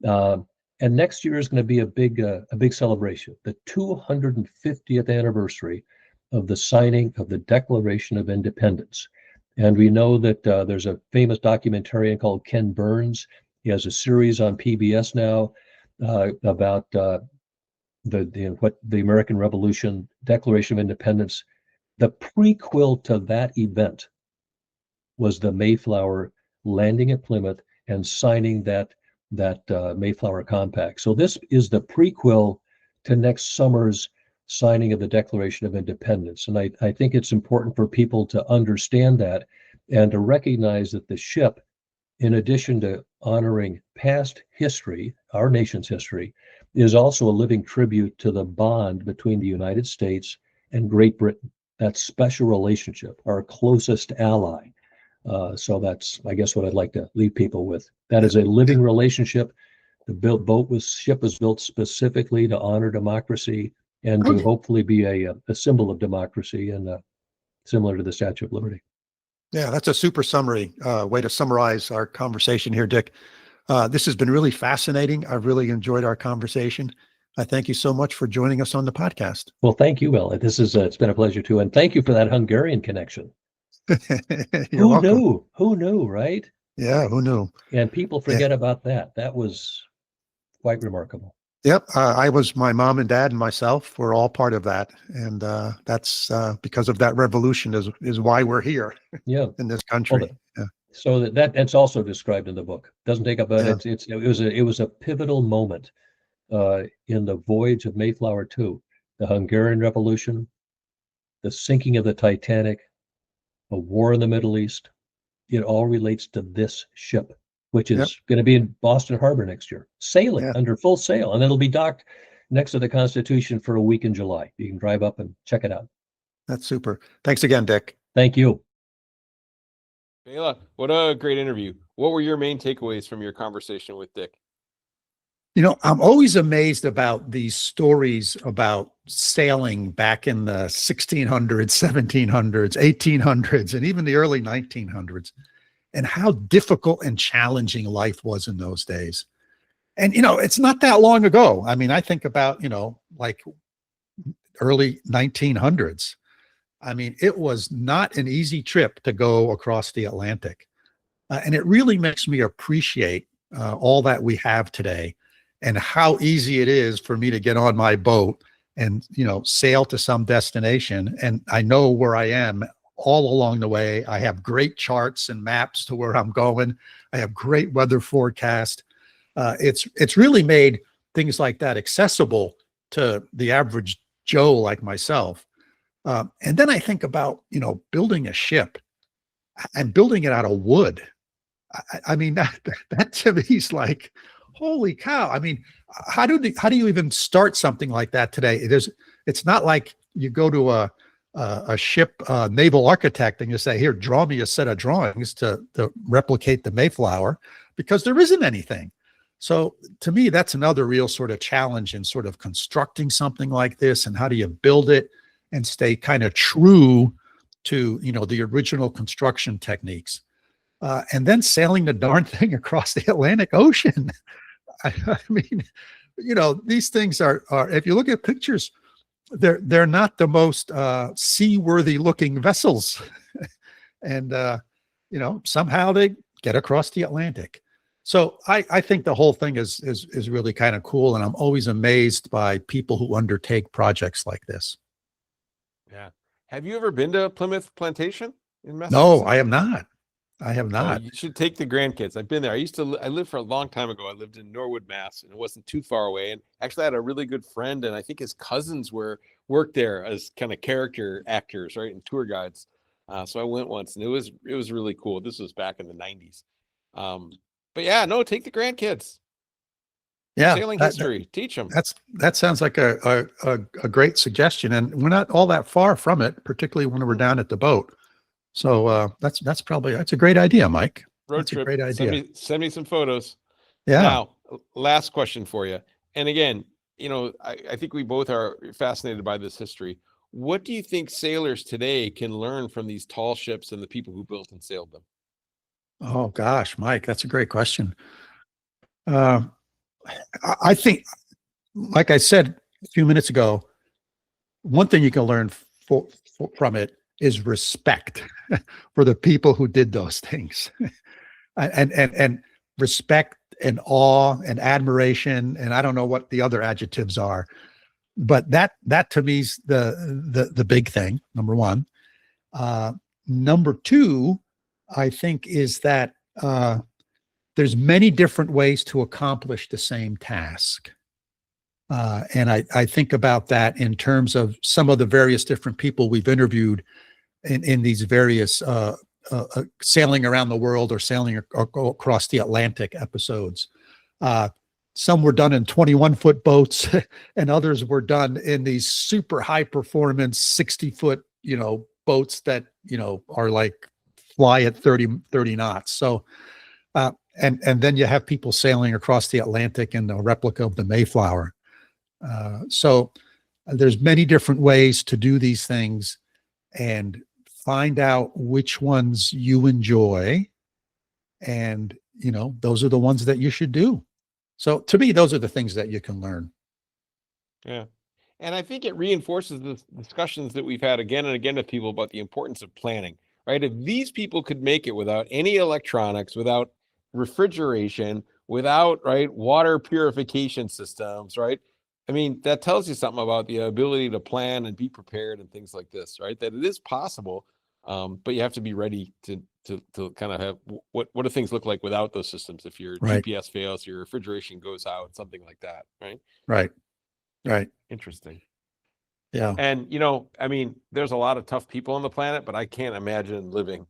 And next year is going to be a big celebration, the 250th anniversary of the signing of the Declaration of Independence. And we know that there's a famous documentarian called Ken Burns. He has a series on PBS now about the American Revolution, Declaration of Independence. The prequel to that event was the Mayflower landing at Plymouth and signing that Mayflower Compact. So this is the prequel to next summer's signing of the Declaration of Independence. And I think it's important for people to understand that and to recognize that the ship, in addition to honoring past history, our nation's history, is also a living tribute to the bond between the United States and Great Britain. That special relationship, our closest ally. So that's, I guess, what I'd like to leave people with. That is a living relationship. The ship was built specifically to honor democracy and to hopefully be a symbol of democracy and similar to the Statue of Liberty. Yeah, that's a super summary way to summarize our conversation here, Dick. This has been really fascinating. I've really enjoyed our conversation. I thank you so much for joining us on the podcast. Well, thank you, Bela. It's been a pleasure too. And thank you for that Hungarian connection. You're welcome. Who knew, right? Yeah, who knew? And people forget about that. That was quite remarkable. Yep. My mom and dad and myself were all part of that. And that's because of that revolution is why we're here in this country. So that's also described in the book. Doesn't take up, but it was a pivotal moment in the voyage of Mayflower II, the Hungarian Revolution, the sinking of the Titanic, a war in the Middle East. It all relates to this ship, which is going to be in Boston Harbor next year, sailing under full sail, and it'll be docked next to the Constitution for a week in July. You can drive up and check it out. That's super. Thanks again, Dick. Thank you. Bela, what a great interview. What were your main takeaways from your conversation with Dick? I'm always amazed about these stories about sailing back in the 1600s, 1700s, 1800s, and even the early 1900s, and how difficult and challenging life was in those days. And, it's not that long ago. I mean, I think about, like early 1900s. I mean, it was not an easy trip to go across the Atlantic. And it really makes me appreciate all that we have today and how easy it is for me to get on my boat and, sail to some destination. And I know where I am all along the way. I have great charts and maps to where I'm going. I have great weather forecast. It's really made things like that accessible to the average Joe like myself. And then I think about, building a ship and building it out of wood. I mean, that to me is like, holy cow. I mean, how do you even start something like that today? It's not like you go to a ship naval architect and you say, here, draw me a set of drawings to replicate the Mayflower, because there isn't anything. So to me, that's another real sort of challenge in sort of constructing something like this, and how do you build it and stay kind of true to, the original construction techniques. And then sailing the darn thing across the Atlantic Ocean. I mean, these things are if you look at pictures, they're not the most seaworthy looking vessels. And somehow they get across the Atlantic. So I think the whole thing is really kind of cool. And I'm always amazed by people who undertake projects like this. Yeah. Have you ever been to Plymouth Plantation in Massachusetts? No, I have not. Oh, you should take the grandkids. I've been there. I lived for a long time ago. I lived in Norwood, Mass, and it wasn't too far away. And actually, I had a really good friend, and I think his cousins worked there as kind of character actors, right, and tour guides. So I went once, and it was really cool. This was back in the 90s. But yeah, no, take the grandkids. Yeah, Sailing history. Teach them. That sounds like a great suggestion, and we're not all that far from it, particularly when we're down at the boat. So that's a great idea, Mike. Road trip. A great idea. Send me some photos. Yeah. Now, last question for you. And again, I think we both are fascinated by this history. What do you think sailors today can learn from these tall ships and the people who built and sailed them? Oh gosh, Mike, that's a great question. I think, like I said a few minutes ago, one thing you can learn from it is respect for the people who did those things, and respect and awe and admiration, and I don't know what the other adjectives are, but that to me is the big thing. Number one. Number two, I think, is that there's many different ways to accomplish the same task. And I think about that in terms of some of the various different people we've interviewed in these various sailing around the world or sailing across the Atlantic episodes. Some were done in 21-foot boats, and others were done in these super high performance 60-foot, boats that, are like fly at 30 knots. So, and then you have people sailing across the Atlantic in the replica of the Mayflower. So there's many different ways to do these things, and find out which ones you enjoy. And, those are the ones that you should do. So to me, those are the things that you can learn. Yeah. And I think it reinforces the discussions that we've had again and again with people about the importance of planning, right? If these people could make it without any electronics, without refrigeration, without, right, water purification systems, right? I mean, that tells you something about the ability to plan and be prepared and things like this, right? That it is possible, but you have to be ready to kind of have what do things look like without those systems? If your Right. GPS fails, your refrigeration goes out, something like that, right? Right. Interesting. Yeah. And, I mean, there's a lot of tough people on the planet, but I can't imagine living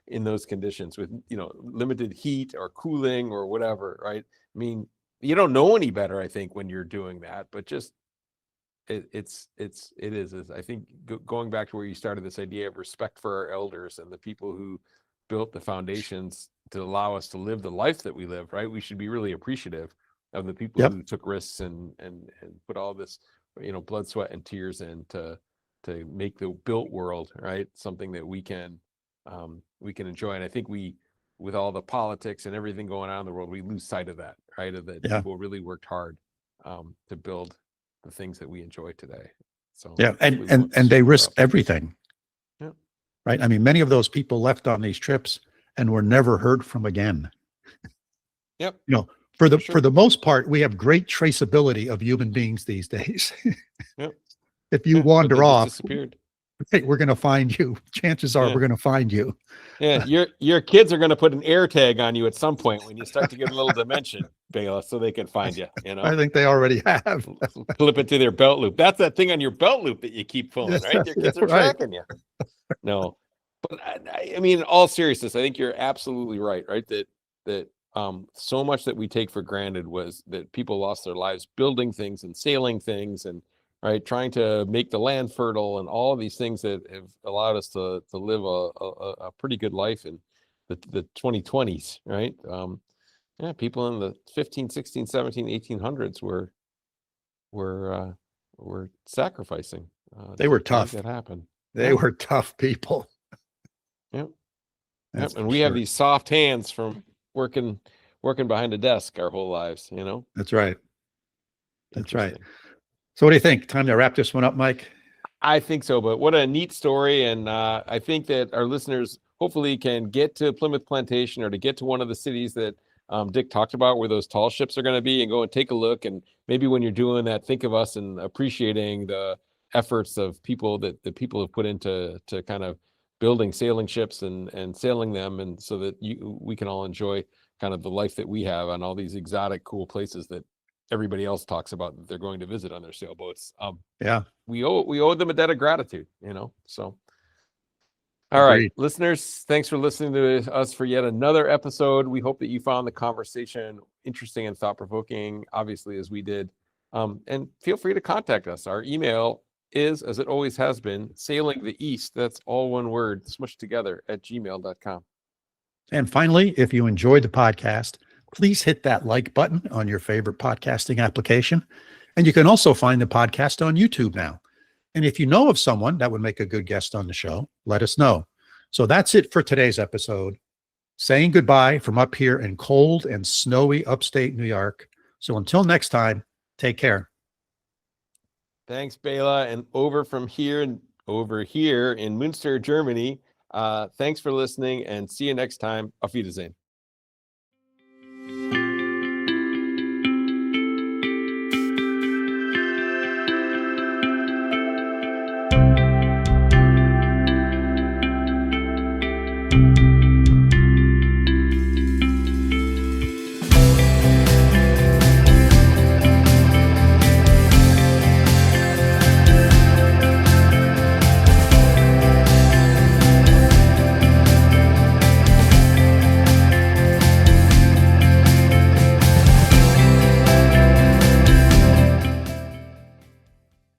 in those conditions with, limited heat or cooling or whatever, right? I mean, you don't know any better, I think, when you're doing that, but just it is. I think going back to where you started, this idea of respect for our elders and the people who built the foundations to allow us to live the life that we live, right? We should be really appreciative of the people Yep. who took risks and put all this, blood, sweat, and tears in to make the built world, right, something that we can enjoy. And I think with all the politics and everything going on in the world, we lose sight of that, right? Of that Yeah. people really worked hard to build the things that we enjoy today. So Yeah, and they risk everything. Yeah. Right. I mean, many of those people left on these trips and were never heard from again. Yep. For the most part, we have great traceability of human beings these days. Yep. If you wander off, disappeared. hey, we're going to find you. Chances are we're going to find you. Yeah, your kids are going to put an air tag on you at some point when you start to get a little dimension, Bela, so they can find you. I think they already have. Clip it to their belt loop. That's that thing on your belt loop that you keep pulling, right? Your kids are tracking you. No, but I mean, in all seriousness, I think you're absolutely right. That so much that we take for granted was that people lost their lives building things and sailing things and trying to make the land fertile and all of these things that have allowed us to live a pretty good life in the 2020s, right? People in the 15, 16, 17, 1800s were sacrificing. They were tough. That happened. They were tough people. Yep. And we have these soft hands from working behind a desk our whole lives, That's right. That's right. So what do you think? Time to wrap this one up, Mike? I think so, but what a neat story. And I think that our listeners hopefully can get to Plymouth Plantation or to get to one of the cities that Dick talked about where those tall ships are going to be and go and take a look. And maybe when you're doing that, think of us and appreciating the efforts of people that the people have put into kind of building sailing ships and sailing them. And so that we can all enjoy kind of the life that we have on all these exotic, cool places that everybody else talks about that they're going to visit on their sailboats. We owe them a debt of gratitude, so. All right, listeners, thanks for listening to us for yet another episode. We hope that you found the conversation interesting and thought-provoking, obviously, as we did. And feel free to contact us. Our email is, as it always has been, sailingtheeast, that's all one word, smushed together, @gmail.com. And finally, if you enjoyed the podcast, please hit that like button on your favorite podcasting application. And you can also find the podcast on YouTube now. And if you know of someone that would make a good guest on the show, let us know. So that's it for today's episode. Saying goodbye from up here in cold and snowy upstate New York. So until next time, take care. Thanks, Bela. And over here in Münster, Germany, thanks for listening and see you next time. Auf Wiedersehen.